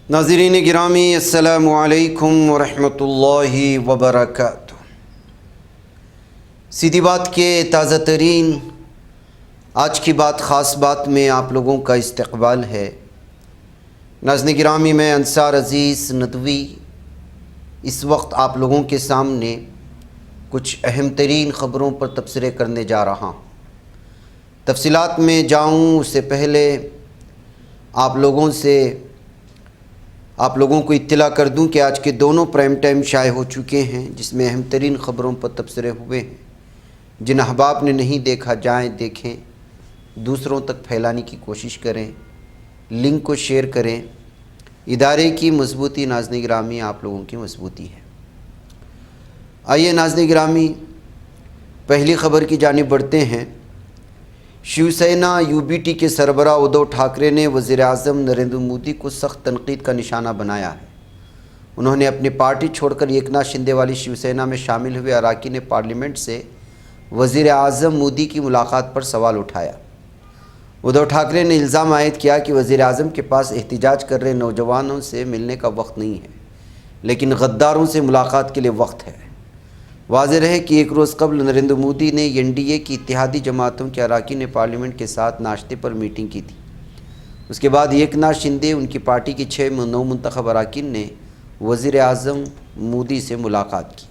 ناظرین گرامی السلام علیکم ورحمۃ اللہ وبرکاتہ۔ سیدھی بات کے تازہ ترین آج کی بات خاص بات میں آپ لوگوں کا استقبال ہے۔ ناظرین گرامی، میں انصار عزیز ندوی اس وقت آپ لوگوں کے سامنے کچھ اہم ترین خبروں پر تبصرے کرنے جا رہا ہوں۔ تفصیلات میں جاؤں اس سے پہلے آپ لوگوں کو اطلاع کر دوں کہ آج کے دونوں پرائم ٹائم شائع ہو چکے ہیں، جس میں اہم ترین خبروں پر تبصرے ہوئے ہیں۔ جن احباب نے نہیں دیکھا جائیں دیکھیں، دوسروں تک پھیلانے کی کوشش کریں، لنک کو شیئر کریں۔ ادارے کی مضبوطی ناظرین گرامی آپ لوگوں کی مضبوطی ہے۔ آئیے ناظرین گرامی پہلی خبر کی جانب بڑھتے ہیں۔ شیو سینا UBT کے سربراہ ادھو ٹھاکرے نے وزیر اعظم نریندر مودی کو سخت تنقید کا نشانہ بنایا ہے۔ انہوں نے اپنی پارٹی چھوڑ کر ایکناتھ شندے والی شیو سینا میں شامل ہوئے اراکین پارلیمنٹ سے وزیر اعظم مودی کی ملاقات پر سوال اٹھایا۔ ادھو ٹھاکرے نے الزام عائد کیا کہ وزیر اعظم کے پاس احتجاج کر رہے نوجوانوں سے ملنے کا وقت نہیں ہے، لیکن غداروں سے ملاقات کے لیے وقت ہے۔ واضح رہے کہ ایک روز قبل نریندر مودی نے NDA کی اتحادی جماعتوں کے اراکین پارلیمنٹ کے ساتھ ناشتے پر میٹنگ کی تھی۔ اس کے بعد ایکناتھ شندے ان کی پارٹی کے 6 نو منتخب اراکین نے وزیر اعظم مودی سے ملاقات کی۔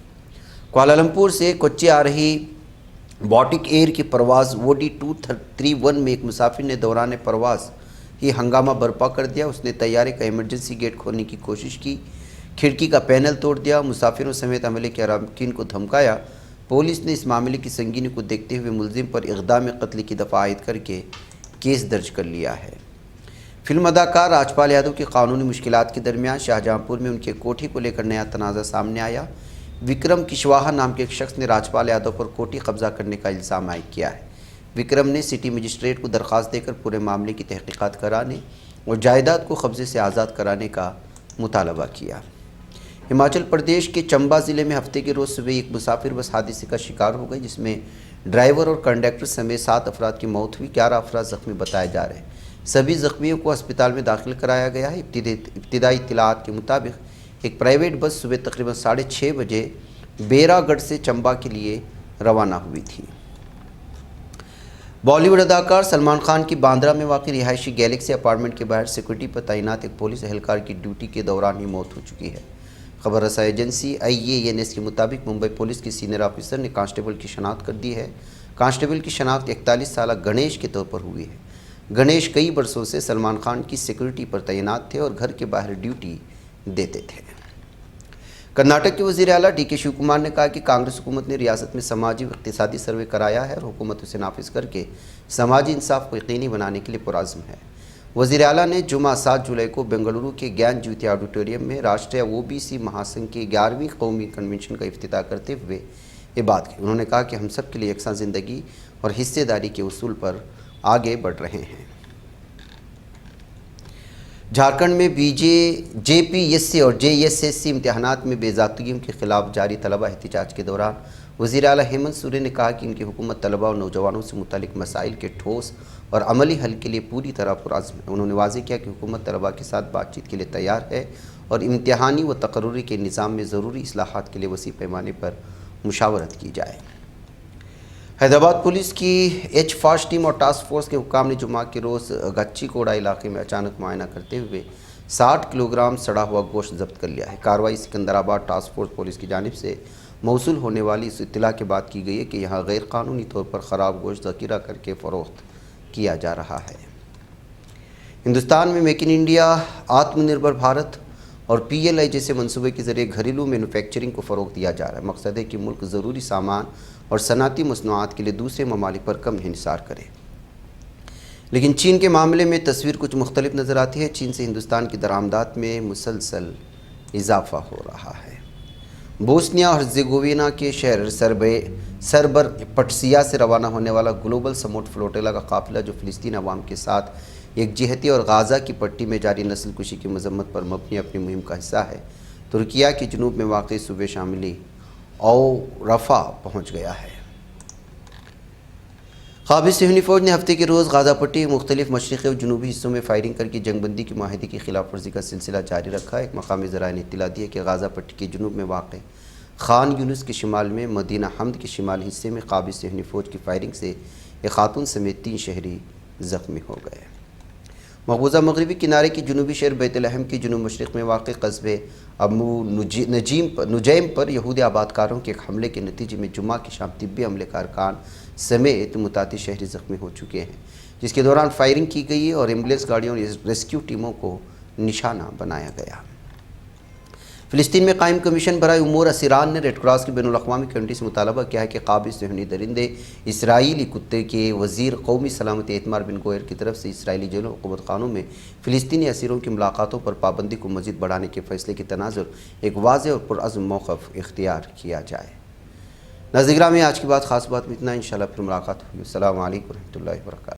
کوالالمپور سے کوچی آ رہی باٹک ایئر کی پرواز OD231 میں ایک مسافر نے دوران پرواز ہی ہنگامہ برپا کر دیا۔ اس نے طیارے کا ایمرجنسی گیٹ کھولنے کی کوشش کی، کھڑکی کا پینل توڑ دیا، مسافروں سمیت عملے کے اراکین کو دھمکایا۔ پولیس نے اس معاملے کی سنگینی کو دیکھتے ہوئے ملزم پر اقدام قتل کی دفعہ عائد کر کے کیس درج کر لیا ہے۔ فلم اداکار راجپال یادو کی قانونی مشکلات کے درمیان شاہجہاں پور میں ان کے کوٹھی کو لے کر نیا تنازع سامنے آیا۔ وکرم کشواہا نام کے ایک شخص نے راجپال یادو پر کوٹھی قبضہ کرنے کا الزام عائد کیا ہے۔ وکرم نے سٹی مجسٹریٹ کو درخواست دے کر پورے معاملے کی تحقیقات کرانے اور جائیداد کو قبضے سے آزاد کرانے کا مطالبہ کیا۔ ہماچل پردیش کے چمبا ضلع میں ہفتے کے روز صبح ایک مسافر بس حادثے کا شکار ہو گئی، جس میں ڈرائیور اور کنڈکٹر سمیت 7 افراد کی موت ہوئی، 11 افراد زخمی بتائے جا رہے ہیں۔ سبھی زخمیوں کو اسپتال میں داخل کرایا گیا ہے۔ ابتدائی اطلاعات کے مطابق ایک پرائیویٹ بس صبح تقریباً 6:30 بجے بیرا گڑھ سے چمبا کے لیے روانہ ہوئی تھی۔ بالی ووڈ اداکار سلمان خان کی باندرا میں واقع رہائشی گیلیکسی اپارٹمنٹ کے باہر سیکورٹی پر تعینات ایک پولیس اہلکار کی ڈیوٹی کے دوران ہی موت ہو چکی ہے۔ خبر رساں ایجنسی IANS کے مطابق ممبئی پولیس کے سینئر آفیسر نے کانسٹیبل کی شناخت کر دی ہے۔ کانسٹیبل کی شناخت 41 سالہ گنیش کے طور پر ہوئی ہے۔ گنیش کئی برسوں سے سلمان خان کی سیکورٹی پر تعینات تھے اور گھر کے باہر ڈیوٹی دیتے تھے۔ کرناٹک کے وزیر اعلیٰ DK شیو کمار نے کہا کہ کانگریس حکومت نے ریاست میں سماجی و اقتصادی سروے کرایا ہے اور حکومت اسے نافذ کر کے سماجی انصاف کو یقینی بنانے کے لیے پرعزم ہے۔ وزیر اعلیٰ نے جمعہ 7 جولائی کو بنگلورو کے گیان جیوتی آڈیٹوریم میں راشٹریہ OBC مہاسنگھ کے 11ویں قومی کنونشن کا افتتاح کرتے ہوئے یہ بات کی۔ انہوں نے کہا کہ ہم سب کے لیے یکساں زندگی اور حصے داری کے اصول پر آگے بڑھ رہے ہیں۔ جھارکھنڈ میں JPSC اور JSSC امتحانات میں بے ضابطگیوں کے خلاف جاری طلبہ احتجاج کے دوران وزیر اعلیٰ ہیمنت سورین نے کہا کہ ان کی حکومت طلبہ اور نوجوانوں سے متعلق مسائل کے ٹھوس اور عملی حل کے لیے پوری طرح پرعزم ہے۔ انہوں نے واضح کیا کہ حکومت طلبہ کے ساتھ بات چیت کے لیے تیار ہے اور امتحانی و تقرری کے نظام میں ضروری اصلاحات کے لیے وسیع پیمانے پر مشاورت کی جائے۔ حیدرآباد پولیس کی H-فاسٹ ٹیم اور ٹاسک فورس کے حکام نے جمعہ کے روز گچی کوڑا علاقے میں اچانک معائنہ کرتے ہوئے 60 کلو گرام سڑا ہوا گوشت ضبط کر لیا ہے۔ کارروائی سکندرآباد ٹاسک فورس پولیس کی جانب سے موصول ہونے والی اس اطلاع کے بعد کی گئی ہے کہ یہاں غیر قانونی طور پر خراب گوشت ذخیرہ کر کے فروخت کیا جا رہا ہے۔ ہندوستان میں make in India, Atma Nirbhar Bharat اور PLI جیسے منصوبے کے ذریعے گھریلو مینوفیکچرنگ کو فروغ دیا جا رہا ہے۔ مقصد ہے کہ ملک ضروری سامان اور صنعتی مصنوعات کے لیے دوسرے ممالک پر کم انحصار کرے۔ لیکن چین کے معاملے میں تصویر کچھ مختلف نظر آتی ہے۔ چین سے ہندوستان کی درآمدات میں مسلسل اضافہ ہو رہا ہے۔ بوسنیا اور ہرزیگووینا کے شہر سربر پٹسیا سے روانہ ہونے والا گلوبل سموٹ فلوٹیلا کا قافلہ، جو فلسطین عوام کے ساتھ یکجہتی اور غازہ کی پٹی میں جاری نسل کشی کی مذمت پر مبنی اپنی مہم کا حصہ ہے، ترکیہ کے جنوب میں واقع صوبے شاملی رفح پہنچ گیا ہے۔ قابض صہیونی فوج نے ہفتے کے روز غازہ پٹی مختلف مشرقی اور جنوبی حصوں میں فائرنگ کر کے جنگ بندی کے معاہدے کی خلاف ورزی کا سلسلہ جاری رکھا۔ ایک مقامی ذرائع نے اطلاع دی ہے کہ غازہ پٹی کے جنوب میں واقع خان یونس کے شمال میں مدینہ حمد کے شمالی حصے میں قابض صہیونی فوج کی فائرنگ سے ایک خاتون سمیت 3 شہری زخمی ہو گئے۔ مقبوضہ مغربی کنارے کی جنوبی شہر بیت لحم کے جنوب مشرق میں واقع قصبے ابو نجیم پر یہودی آبادکاروں کے ایک حملے کے نتیجے میں جمعہ کی شام طبی عملے کارکان سمیت متعدد شہری زخمی ہو چکے ہیں، جس کے دوران فائرنگ کی گئی اور ایمبولینس گاڑیوں اور ریسکیو ٹیموں کو نشانہ بنایا گیا۔ فلسطین میں قائم کمیشن برائے امور اسیران نے ریڈ کراس کی بین الاقوامی کمیٹی سے مطالبہ کیا ہے کہ قابض صہیونی درندے اسرائیلی کتے کے وزیر قومی سلامتی ایتمار بن گوئر کی طرف سے اسرائیلی جیلوں اور حکومت خانوں میں فلسطینی اسیروں کی ملاقاتوں پر پابندی کو مزید بڑھانے کے فیصلے کی تناظر ایک واضح اور پرعزم موقف اختیار کیا جائے۔ ناظرین گرامی، آج کی بات خاص بات میں اتنا، انشاءاللہ پھر ملاقات ہوگی۔ السلام علیکم ورحمۃ اللہ وبرکاتہ۔